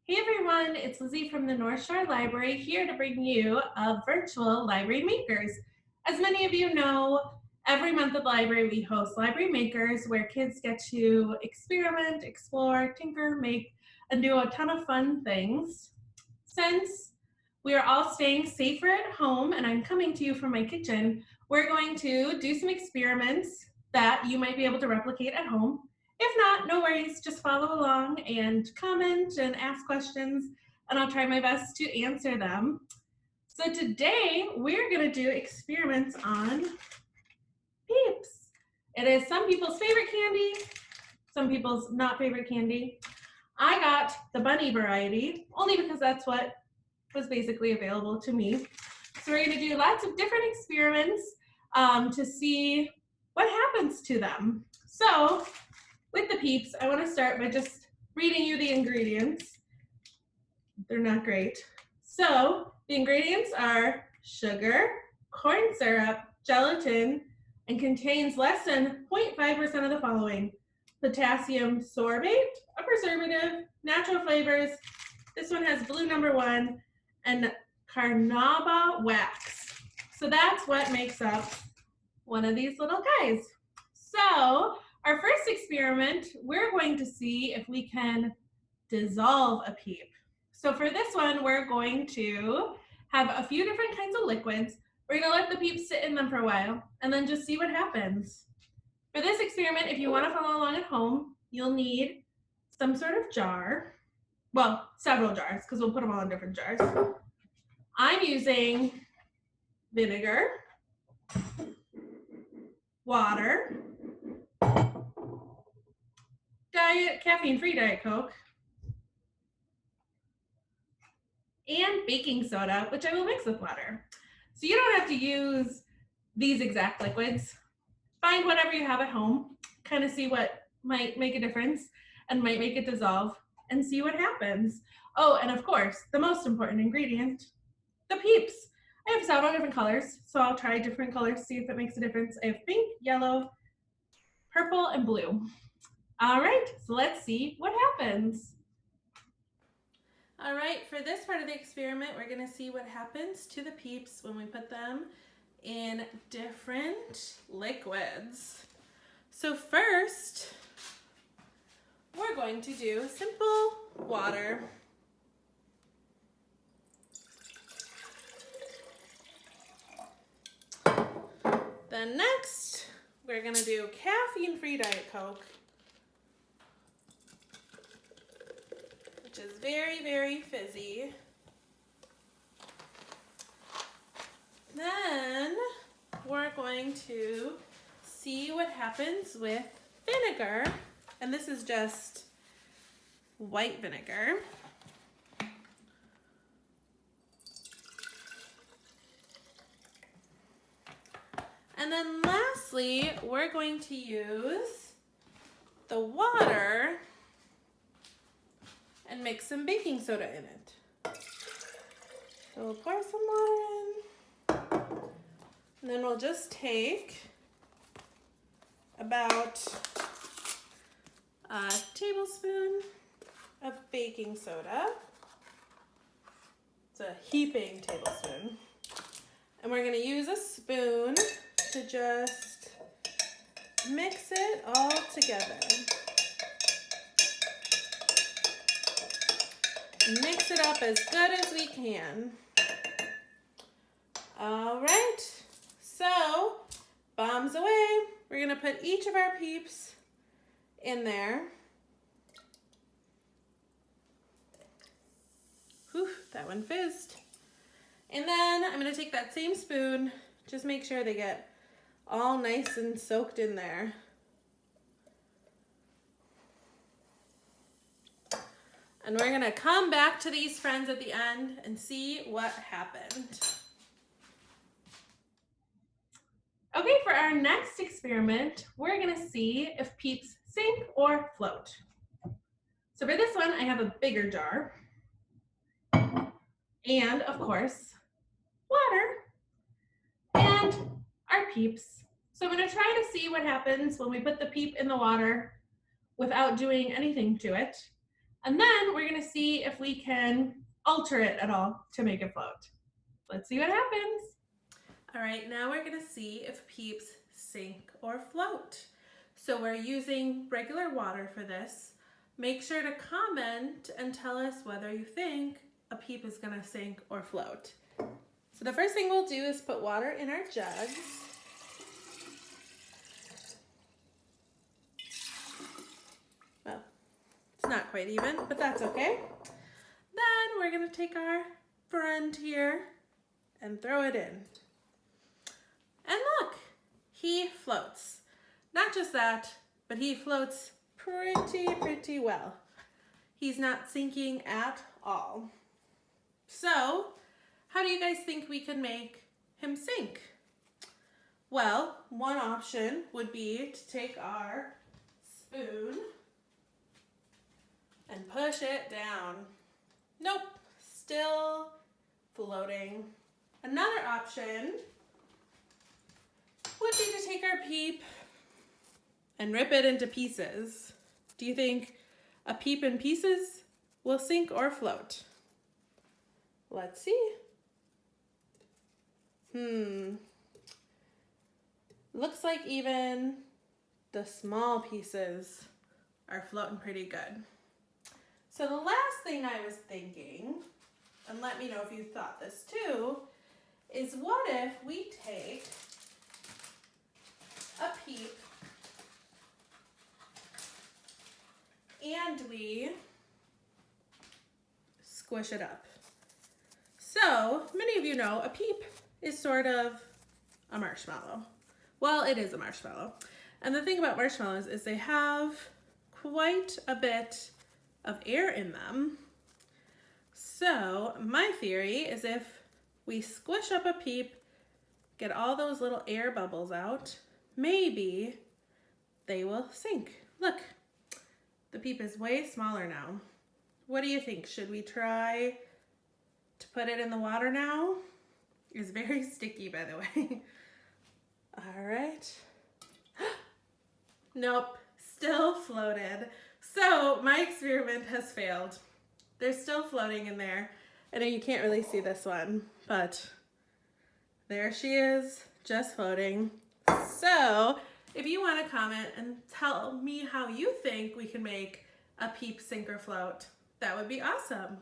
Hey everyone, it's Lizzie from the North Shore Library here to bring you a virtual Library Makers. As many of you know, every month at the library we host Library Makers where kids get to experiment, explore, tinker, make, and do a ton of fun things. Since we are all staying safer at home and I'm coming to you from my kitchen, we're going to do some experiments that you might be able to replicate at home. If not, no worries, just follow along and comment and ask questions, and I'll try my best to answer them. So today, we're gonna do experiments on Peeps. It is some people's favorite candy, some people's not favorite candy. I got the bunny variety, only because that's what was basically available to me. So we're gonna do lots of different experiments to see what happens to them. So with the Peeps, I want to start by just reading you the ingredients. They're not great. So the ingredients are sugar, corn syrup, gelatin, and contains less than 0.5% of the following: potassium sorbate, a preservative, natural flavors. This one has blue #1, and carnauba wax. So that's what makes up one of these little guys. So our first experiment, we're going to see if we can dissolve a Peep. So for this one, we're going to have a few different kinds of liquids. We're gonna let the Peeps sit in them for a while and then just see what happens. For this experiment, if you wanna follow along at home, you'll need some sort of jar. Well, several jars, because we'll put them all in different jars. I'm using vinegar, water, caffeine-free Diet Coke, and baking soda, which I will mix with water. So you don't have to use these exact liquids. Find whatever you have at home, kind of see what might make a difference and might make it dissolve, and see what happens. Oh, and of course, the most important ingredient, the Peeps. I have several different colors, so I'll try different colors to see if it makes a difference. I have pink, yellow, purple, and blue. All right, so let's see what happens. All right, for this part of the experiment, we're gonna see what happens to the Peeps when we put them in different liquids. So first, we're going to do simple water. Then next, we're gonna do caffeine-free Diet Coke, which is very, very fizzy. Then we're going to see what happens with vinegar, and this is just white vinegar. And then lastly, we're going to use the water and mix some baking soda in it. So we'll pour some water in, and then we'll just take about a tablespoon of baking soda. It's a heaping tablespoon. And we're gonna use a spoon to just mix it all together. Mix it up as good as we can. All right, so bombs away. We're gonna put each of our Peeps in there. Whew, that one fizzed. And then I'm gonna take that same spoon, just make sure they get all nice and soaked in there. And we're gonna come back to these friends at the end and see what happened. Okay, for our next experiment, we're gonna see if Peeps sink or float. So for this one, I have a bigger jar. And of course, water and our Peeps. So I'm gonna try to see what happens when we put the Peep in the water without doing anything to it. And then we're gonna see if we can alter it at all to make it float. Let's see what happens. All right, now we're gonna see if Peeps sink or float. So we're using regular water for this. Make sure to comment and tell us whether you think a Peep is gonna sink or float. So the first thing we'll do is put water in our jugs. Well, it's not quite even, but that's okay. Then we're gonna take our friend here and throw it in. And look, he floats. Not just that, but he floats pretty well. He's not sinking at all. So, how do you guys think we can make him sink? Well, one option would be to take our spoon and push it down. Nope, still floating. Another option would be to take our Peep and rip it into pieces. Do you think a Peep in pieces will sink or float? Let's see. Looks like even the small pieces are floating pretty good. So the last thing I was thinking, and let me know if you thought this too, is what if we take a Peep and we squish it up. So many of you know a Peep is sort of a marshmallow. Well, it is a marshmallow. And the thing about marshmallows is they have quite a bit of air in them. So my theory is if we squish up a Peep, get all those little air bubbles out, maybe they will sink. Look, the Peep is way smaller now. What do you think? Should we try to put it in the water now? It's very sticky, by the way. All right. Nope, still floated. So my experiment has failed. They're still floating in there. I know you can't really see this one, but there she is, just floating. So if you want to comment and tell me how you think we can make a Peep sink or float, that would be awesome.